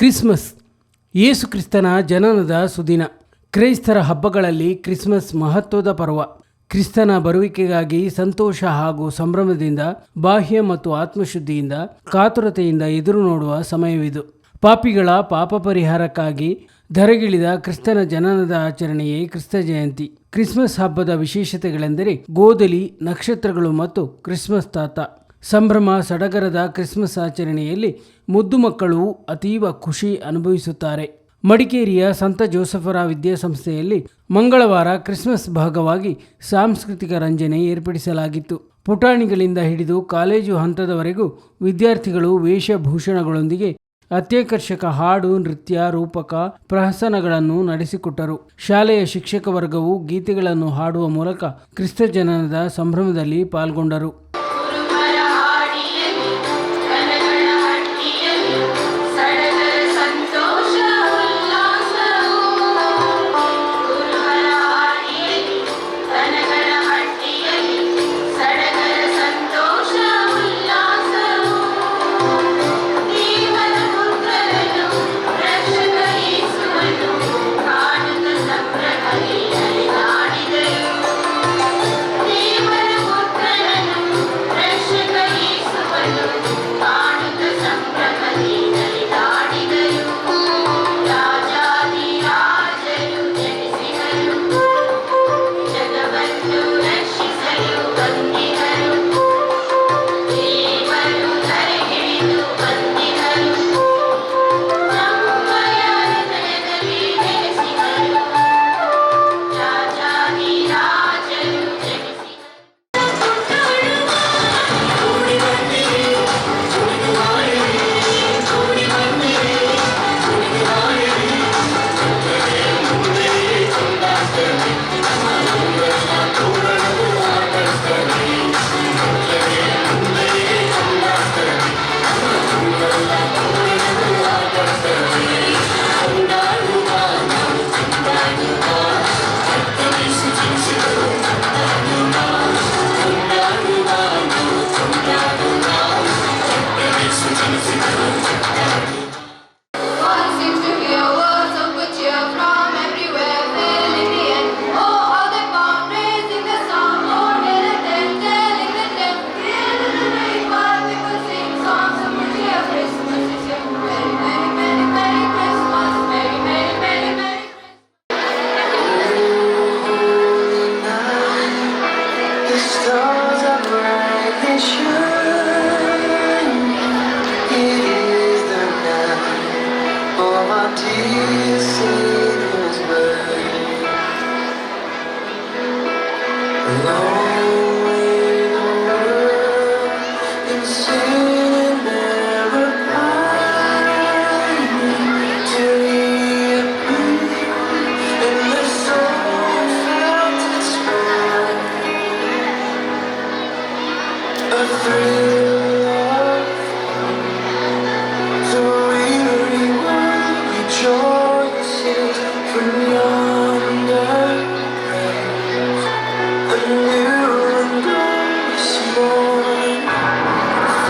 Christmas ಯೇಸು ಕ್ರಿಸ್ತನ ಜನನದ ಸುದಿನ. ಕ್ರೈಸ್ತರ ಹಬ್ಬಗಳಲ್ಲಿ ಕ್ರಿಸ್ಮಸ್ ಮಹತ್ವದ ಪರ್ವ. ಕ್ರಿಸ್ತನ ಬರುವಿಕೆಗಾಗಿ ಸಂತೋಷ ಹಾಗೂ ಸಂಭ್ರಮದಿಂದ, ಬಾಹ್ಯ ಮತ್ತು ಆತ್ಮಶುದ್ಧಿಯಿಂದ, ಕಾತುರತೆಯಿಂದ ಎದುರು ನೋಡುವ ಸಮಯವಿದು. ಪಾಪಿಗಳ ಪಾಪ ಪರಿಹಾರಕ್ಕಾಗಿ ಧರೆಗಿಳಿದ ಕ್ರಿಸ್ತನ ಜನನದ ಆಚರಣೆಯೇ ಕ್ರಿಸ್ತ ಜಯಂತಿ. ಕ್ರಿಸ್ಮಸ್ ಹಬ್ಬದ ವಿಶೇಷತೆಗಳೆಂದರೆ ಗೋಧಲಿ, ನಕ್ಷತ್ರಗಳು ಮತ್ತು ಕ್ರಿಸ್ಮಸ್ ತಾತ. ಸಂಭ್ರಮ ಸಡಗರದ ಕ್ರಿಸ್ಮಸ್ ಆಚರಣೆಯಲ್ಲಿ ಮುದ್ದು ಮಕ್ಕಳು ಅತೀವ ಖುಷಿ ಅನುಭವಿಸುತ್ತಾರೆ. ಮಡಿಕೇರಿಯ ಸಂತ ಜೋಸಫರ ವಿದ್ಯಾಸಂಸ್ಥೆಯಲ್ಲಿ ಮಂಗಳವಾರ ಕ್ರಿಸ್ಮಸ್ ಭಾಗವಾಗಿ ಸಾಂಸ್ಕೃತಿಕ ರಂಜನೆ ಏರ್ಪಡಿಸಲಾಗಿತ್ತು. ಪುಟಾಣಿಗಳಿಂದ ಹಿಡಿದು ಕಾಲೇಜು ಹಂತದವರೆಗೂ ವಿದ್ಯಾರ್ಥಿಗಳು ವೇಷಭೂಷಣಗಳೊಂದಿಗೆ ಅತ್ಯಾಕರ್ಷಕ ಹಾಡು, ನೃತ್ಯ, ರೂಪಕ, ಪ್ರಹಸನಗಳನ್ನು ನಡೆಸಿಕೊಟ್ಟರು. ಶಾಲೆಯ ಶಿಕ್ಷಕ ವರ್ಗವು ಗೀತೆಗಳನ್ನು ಹಾಡುವ ಮೂಲಕ ಕ್ರಿಸ್ತ ಜನನದ ಸಂಭ್ರಮದಲ್ಲಿ ಪಾಲ್ಗೊಂಡರು.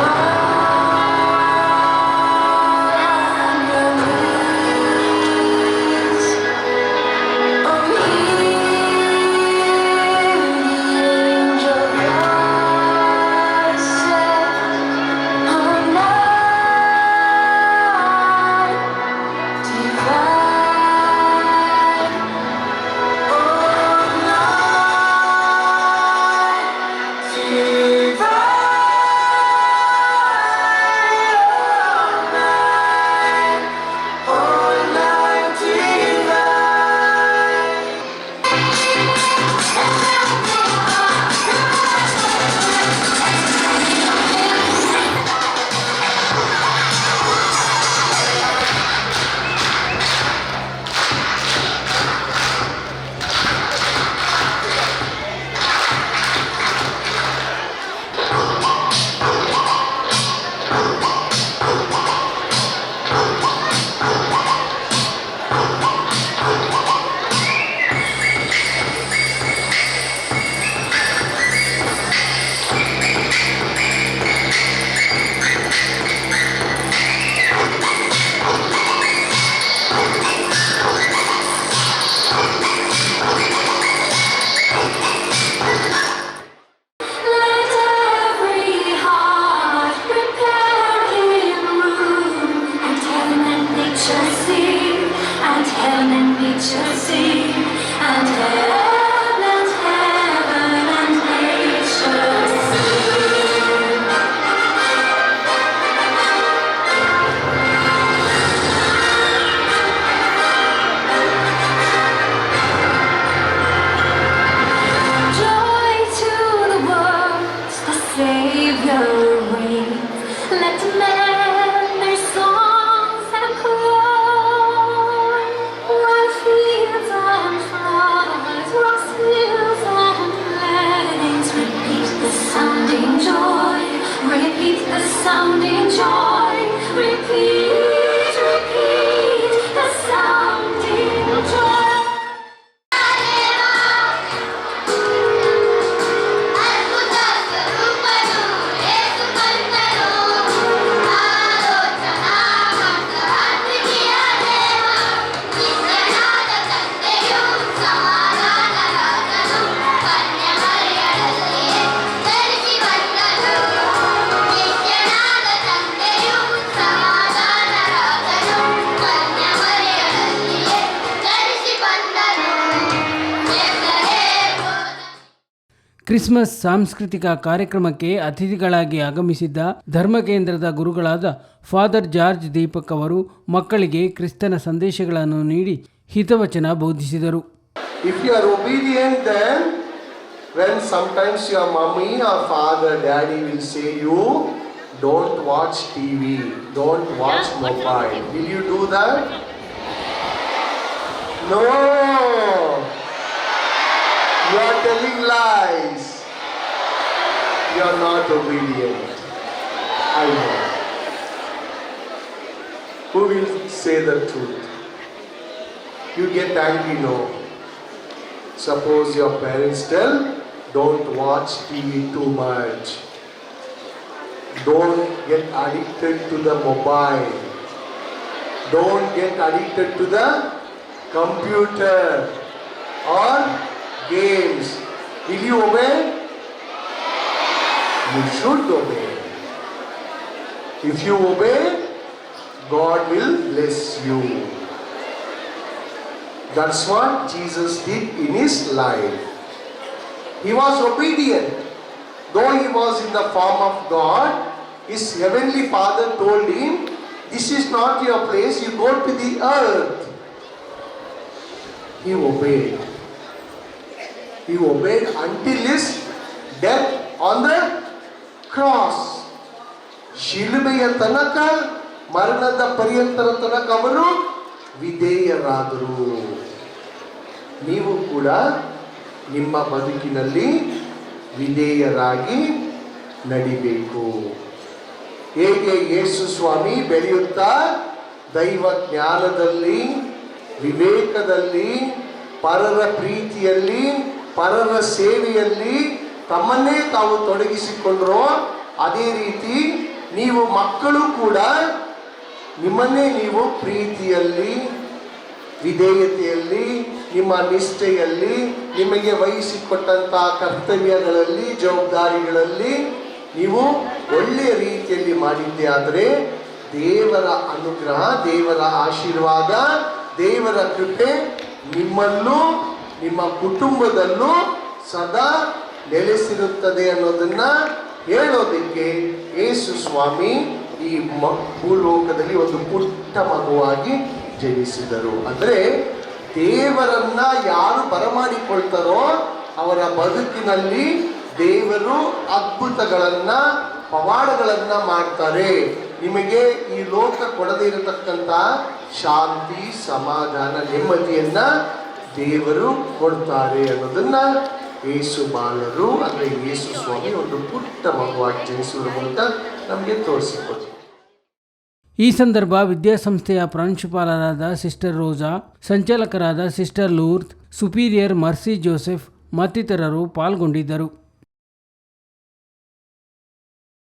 Fall ಕ್ರಿಸ್ಮಸ್ ಸಾಂಸ್ಕೃತಿಕ ಕಾರ್ಯಕ್ರಮಕ್ಕೆ ಅತಿಥಿಗಳಾಗಿ ಆಗಮಿಸಿದ್ದ ಧರ್ಮಕೇಂದ್ರದ ಗುರುಗಳಾದ ಫಾದರ್ ಜಾರ್ಜ್ ದೀಪಕ್ ಅವರು ಮಕ್ಕಳಿಗೆ ಕ್ರಿಸ್ತನ ಸಂದೇಶಗಳನ್ನು ನೀಡಿ ಹಿತವಚನ ಬೋಧಿಸಿದರು. If you are obedient, then when sometimes your mommy or father, daddy will say you, don't watch TV, don't watch mobile. Will you do that? No. You are telling lies. You are not obedient. I know. Who will say the truth? You get angry, no. Suppose your parents tell, don't watch TV too much. Don't get addicted to the mobile. Don't get addicted to the computer or games. Will you obey? You should obey. If you obey, God will bless you. That's what Jesus did in his life. He was obedient. Though he was in the form of God, his heavenly Father told him, this is not your place, you go to the earth. He obeyed. He obeyed until his death on the cross. ಶಿಲುಬೆಯ ತನಕ, ಮರಣದ ಪರ್ಯಂತರ ತನಕ ಅವರು ವಿಧೇಯರಾದರು. ನೀವು ಕೂಡ ನಿಮ್ಮ ಬದುಕಿನಲ್ಲಿ ವಿಧೇಯರಾಗಿ ನಡಿಬೇಕು. ಹೇಗೆ ಯೇಸು ಸ್ವಾಮಿ ಬೆಳೆಯುತ್ತಾ ದೈವ ಜ್ಞಾನದಲ್ಲಿ, ವಿವೇಕದಲ್ಲಿ, ಪರರ ಪ್ರೀತಿಯಲ್ಲಿ, ಪರರ ಸೇವೆಯಲ್ಲಿ ತಮ್ಮನ್ನೇ ತಾವು ತೊಡಗಿಸಿಕೊಂಡ್ರೋ, ಅದೇ ರೀತಿ ನೀವು ಮಕ್ಕಳು ಕೂಡ ನಿಮ್ಮನ್ನೇ ನೀವು ಪ್ರೀತಿಯಲ್ಲಿ, ವಿಧೇಯತೆಯಲ್ಲಿ, ನಿಮ್ಮ ನಿಷ್ಠೆಯಲ್ಲಿ, ನಿಮಗೆ ವಹಿಸಿಕೊಟ್ಟಂತಹ ಕರ್ತವ್ಯಗಳಲ್ಲಿ, ಜವಾಬ್ದಾರಿಗಳಲ್ಲಿ ನೀವು ಒಳ್ಳೆಯ ರೀತಿಯಲ್ಲಿ ಮಾಡಿದ್ದೆ ಆದರೆ ದೇವರ ಅನುಗ್ರಹ, ದೇವರ ಆಶೀರ್ವಾದ, ದೇವರ ಕೃಪೆ ನಿಮ್ಮಲ್ಲೂ ನಿಮ್ಮ ಕುಟುಂಬದಲ್ಲೂ ಸದಾ ನೆಲೆಸಿರುತ್ತದೆ ಅನ್ನೋದನ್ನ ಹೇಳೋದಕ್ಕೆ ಯೇಸು ಸ್ವಾಮಿ ಈ ಭೂಲೋಕದಲ್ಲಿ ಒಂದು ಪುಟ್ಟ ಮಗುವಾಗಿ ಜನಿಸಿದರು. ಅಂದರೆ ದೇವರನ್ನ ಯಾರು ಬರಮಾಡಿಕೊಳ್ತಾರೋ ಅವರ ಬದುಕಿನಲ್ಲಿ ದೇವರು ಅದ್ಭುತಗಳನ್ನ, ಪವಾಡಗಳನ್ನ ಮಾಡ್ತಾರೆ. ನಿಮಗೆ ಈ ಲೋಕ ಕೊಡದೇ ಇರತಕ್ಕಂಥ ಶಾಂತಿ, ಸಮಾಧಾನ, ನೆಮ್ಮದಿಯನ್ನ ದೇವರು ಕೊಡ್ತಾರೆ ಅನ್ನೋದನ್ನ ಯೇಸು ಬಾಲರು ಅಂದರೆ ಯೇಸು ಸ್ವಾಮಿ ಒಂದು ಪುಟ್ಟ ಮಗುವಾಗಿ ಜನಿಸುವ ಮೂಲಕ ನಮಗೆ ತೋರಿಸಿಕೊಡ್ತಾರೆ. ಈ ಸಂದರ್ಭ ವಿದ್ಯಾಸಂಸ್ಥೆಯ ಪ್ರಾಂಶುಪಾಲರಾದ ಸಿಸ್ಟರ್ ರೋಜಾ, ಸಂಚಾಲಕರಾದ ಸಿಸ್ಟರ್ ಲೂರ್ದ್, ಸುಪೀರಿಯರ್ ಮರ್ಸಿ ಜೋಸೆಫ್ ಮತ್ತಿತರರು ಪಾಲ್ಗೊಂಡಿದ್ದರು.